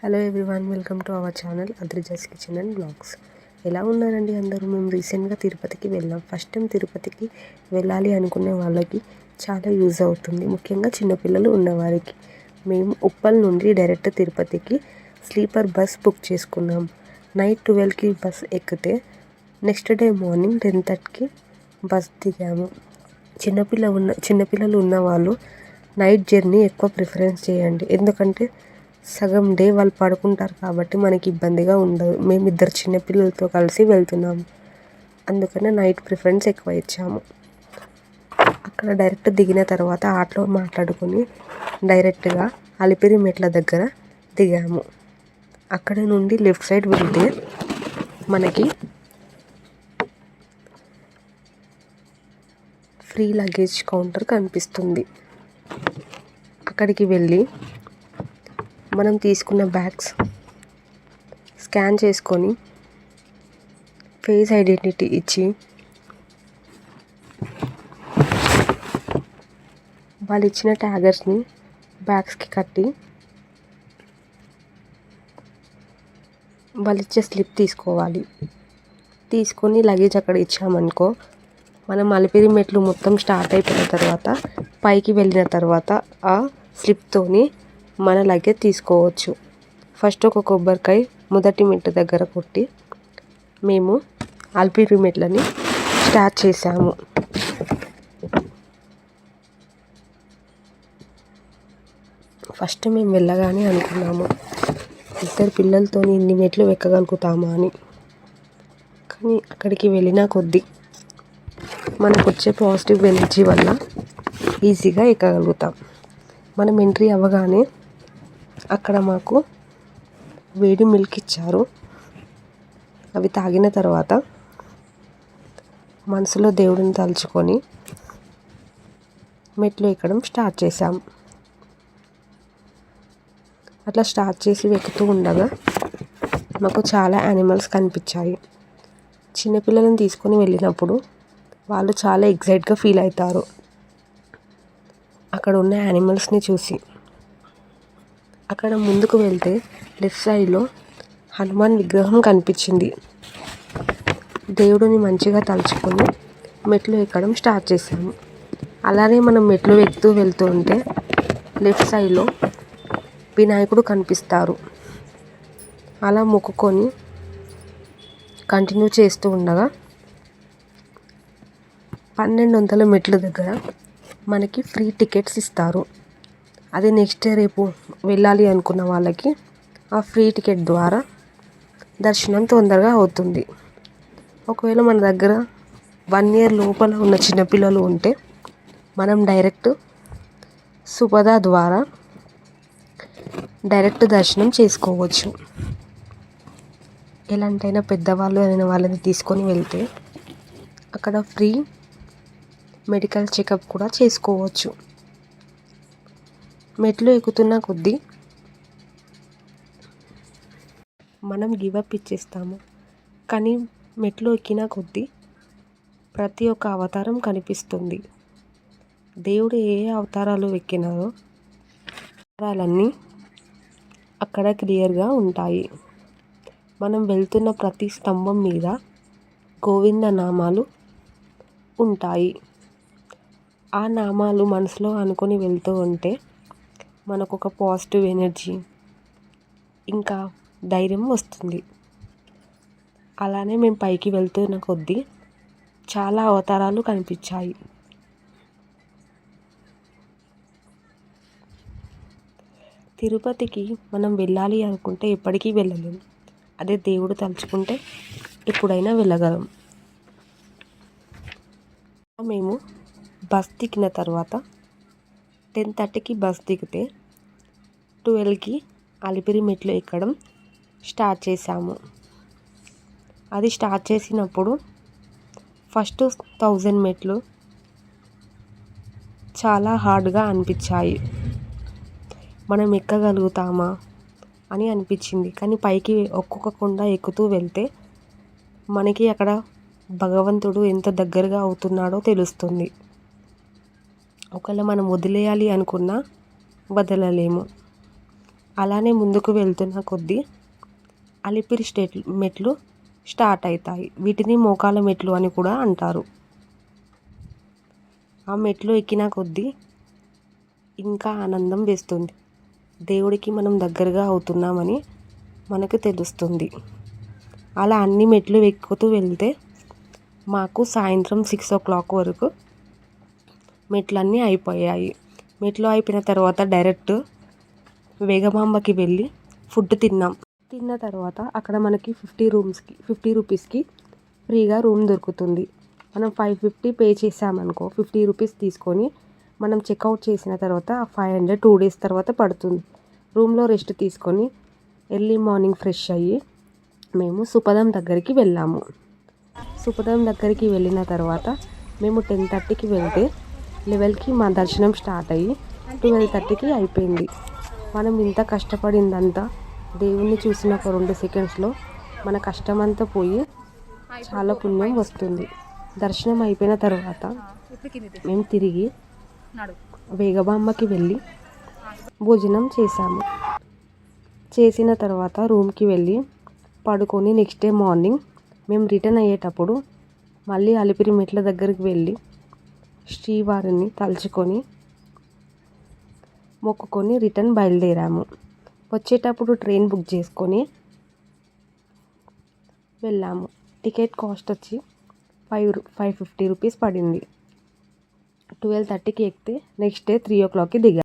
Hello everyone, welcome to our channel Adrija's kitchen and blogs. ఎలా ఉన్నారండి అందరూ? మేము రీసెంట్గా తిరుపతికి వెళ్ళాం. ఫస్ట్ టైం తిరుపతికి వెళ్ళాలి అనుకునే వాళ్ళకి చాలా యూజ్ అవుతుంది, ముఖ్యంగా చిన్నపిల్లలు ఉన్నవారికి. మేము ఉప్పల్ నుండి డైరెక్ట్ తిరుపతికి స్లీపర్ బస్ బుక్ చేసుకున్నాం. నైట్ 12కి బస్ ఎక్కితే నెక్స్ట్ డే మార్నింగ్ 10:30కి బస్ దిగాము. చిన్నపిల్లలు ఉన్నవాళ్ళు నైట్ జర్నీ ఎక్కువ ప్రిఫరెన్స్ చేయండి, ఎందుకంటే సగం డే వాళ్ళు పడుకుంటారు కాబట్టి మనకి ఇబ్బందిగా ఉండదు. మేము ఇద్దరు చిన్నపిల్లలతో కలిసి వెళ్తున్నాము, అందుకనే నైట్ ప్రిఫరెన్స్ ఎక్కువ ఇచ్చాము. అక్కడ డైరెక్ట్ దిగిన తర్వాత ఆటో మాట్లాడుకొని డైరెక్ట్గా అలిపిరి మెట్ల దగ్గర దిగాము. అక్కడ నుండి లెఫ్ట్ సైడ్ వెళ్తే మనకి ఫ్రీ లగేజ్ కౌంటర్ కనిపిస్తుంది. అక్కడికి వెళ్ళి మనం తీసుకున్న బ్యాగ్స్ స్కాన్ చేసుకొని ఫేస్ ఐడెంటిటీ ఇచ్చి వాళ్ళు ఇచ్చిన ట్యాగర్స్ని బ్యాగ్స్కి కట్టి వాళ్ళు ఇచ్చే స్లిప్ తీసుకోవాలి. తీసుకొని లగేజ్ అక్కడ ఇచ్చామనుకో, మనం అలిపిరి మెట్లు మొత్తం స్టార్ట్ అయిపోయిన తర్వాత పైకి వెళ్ళిన తర్వాత ఆ స్లిప్తోని మన లగేజ్ తీసుకోవచ్చు. ఫస్ట్ ఒక కొబ్బరికాయ మొదటి మెట్టు దగ్గర కొట్టి మేము అలిపిరి మెట్లని స్టార్ట్ చేసాము. ఫస్ట్ మేము వెళ్ళగానే అనుకున్నాము, ఇద్దరు పిల్లలతో ఇన్ని మెట్లు ఎక్కగలుగుతామా అని. కానీ అక్కడికి వెళ్ళిన కొద్దీ మనకు వచ్చే పాజిటివ్ ఎనర్జీ వల్ల ఈజీగా ఎక్కగలుగుతాం. మనం ఎంట్రీ అవ్వగానే అక్కడ మాకు వేడి మిల్క్ ఇచ్చారు. అవి తాగిన తర్వాత మనసులో దేవుడిని తలుచుకొని మెట్లు ఎక్కడం స్టార్ట్ చేసాం. అట్లా స్టార్ట్ చేసి ఎక్కుతూ ఉండగా మాకు చాలా యానిమల్స్ కనిపించాయి. చిన్నపిల్లలను తీసుకొని వెళ్ళినప్పుడు వాళ్ళు చాలా ఎక్సైట్గా ఫీల్ అవుతారు అక్కడ ఉన్న యానిమల్స్ని చూసి. అక్కడ ముందుకు వెళ్తే లెఫ్ట్ సైడ్లో హనుమాన్ విగ్రహం కనిపించింది. దేవుడిని మంచిగా తలుచుకొని మెట్లు ఎక్కడం స్టార్ట్ చేసాము. అలానే మనం మెట్లు ఎక్కుతూ వెళ్తూ ఉంటే లెఫ్ట్ సైడ్లో వినాయకుడు కనిపిస్తారు. అలా మొక్కుకొని కంటిన్యూ చేస్తూ ఉండగా 1200 మెట్ల దగ్గర మనకి ఫ్రీ టికెట్స్ ఇస్తారు. అది నెక్స్ట్ రేపు వెళ్ళాలి అనుకున్న వాళ్ళకి ఆ ఫ్రీ టికెట్ ద్వారా దర్శనం తొందరగా అవుతుంది. ఒకవేళ మన దగ్గర 1 year లోపల ఉన్న చిన్నపిల్లలు ఉంటే మనం డైరెక్ట్ సుపద ద్వారా డైరెక్ట్ దర్శనం చేసుకోవచ్చు. ఎలాంటైనా పెద్దవాళ్ళు అయిన వాళ్ళని తీసుకొని వెళ్తే అక్కడ ఫ్రీ మెడికల్ చెకప్ కూడా చేసుకోవచ్చు. మెట్లు ఎక్కుతున్న కొద్దీ మనం గివప్ ఇచ్చేస్తాము, కానీ మెట్లు ఎక్కిన కొద్దీ ప్రతి ఒక్క అవతారం కనిపిస్తుంది. దేవుడు ఏ అవతారాలు ఎక్కినారో అవతారాలన్నీ అక్కడ క్లియర్గా ఉంటాయి. మనం వెళ్తున్న ప్రతి స్తంభం మీద గోవింద నామాలు ఉంటాయి. ఆ నామాలు మనసులో అనుకొని వెళ్తూ ఉంటే మనకు ఒక పాజిటివ్ ఎనర్జీ ఇంకా ధైర్యం వస్తుంది. అలానే మేము పైకి వెళ్తున్న కొద్దీ చాలా అవతారాలు కనిపించాయి. తిరుపతికి మనం వెళ్ళాలి అనుకుంటే ఎప్పటికీ వెళ్ళలేము. అదే దేవుడు తలుచుకుంటే ఎప్పుడైనా వెళ్ళగలం. మేము బస్ దిగిన తర్వాత 10:30కి బస్ దిగితే 12కి అలిపిరి మెట్లు ఎక్కడం స్టార్ట్ చేసాము. అది స్టార్ట్ చేసినప్పుడు ఫస్ట్ 1000 మెట్లు చాలా హార్డ్గా అనిపించాయి. మనం ఎక్కగలుగుతామా అని అనిపించింది. కానీ పైకి ఒక్కొక్క కొండ ఎక్కుతూ వెళ్తే మనకి అక్కడ భగవంతుడు ఎంత దగ్గరగా అవుతున్నాడో తెలుస్తుంది. ఒకవేళ మనం వదిలేయాలి అనుకున్నా వదలలేము. అలానే ముందుకు వెళ్తున్న కొద్దీ అలిపిరి మెట్లు స్టార్ట్ అవుతాయి. వీటిని మోకాల మెట్లు అని కూడా అంటారు. ఆ మెట్లు ఎక్కిన కొద్దీ ఇంకా ఆనందం వేస్తుంది. దేవుడికి మనం దగ్గరగా అవుతున్నామని మనకు తెలుస్తుంది. అలా అన్ని మెట్లు ఎక్కుతూ వెళ్తే మాకు సాయంత్రం 6 o'clock వరకు మెట్లన్నీ అయిపోయాయి. మెట్లు అయిపోయిన తర్వాత డైరెక్ట్ వేగమాంబకి వెళ్ళి ఫుడ్ తిన్నాం. తిన్న తర్వాత అక్కడ మనకి 50 రూపీస్కి ఫ్రీగా రూమ్ దొరుకుతుంది. మనం 550 పే చేసామనుకో 50 రూపీస్ తీసుకొని మనం చెక్అవుట్ చేసిన తర్వాత 500 2 days తర్వాత పడుతుంది. రూమ్లో రెస్ట్ తీసుకొని ఎర్లీ మార్నింగ్ ఫ్రెష్ అయ్యి మేము సుపదం దగ్గరికి వెళ్ళాము. సుపదం దగ్గరికి వెళ్ళిన తర్వాత మేము 10:30కి వెళ్తే 11కి మా దర్శనం స్టార్ట్ అయ్యి 12:30కి అయిపోయింది. మనం ఇంత కష్టపడిందంతా దేవుణ్ణి చూసిన ఒక 2 secondsలో మన కష్టమంతా పోయి చాలా పుణ్యం వస్తుంది. దర్శనం అయిపోయిన తర్వాత మేము తిరిగి వేగబామ్మకి వెళ్ళి భోజనం చేశాము. చేసిన తర్వాత రూమ్కి వెళ్ళి పడుకొని నెక్స్ట్ డే మార్నింగ్ మేము రిటర్న్ అయ్యేటప్పుడు మళ్ళీ అలిపిరి మెట్ల దగ్గరికి వెళ్ళి శ్రీవారిని తలుచుకొని మొక్కుకొని రిటర్న్ బయలుదేరాము. వచ్చేటప్పుడు ట్రైన్ బుక్ చేసుకొని వెళ్ళాము. టికెట్ కాస్ట్ వచ్చి 550 రూపీస్ పడింది. 12:30కి ఎక్కితే నెక్స్ట్ డే 3 o'clockకి దిగాము.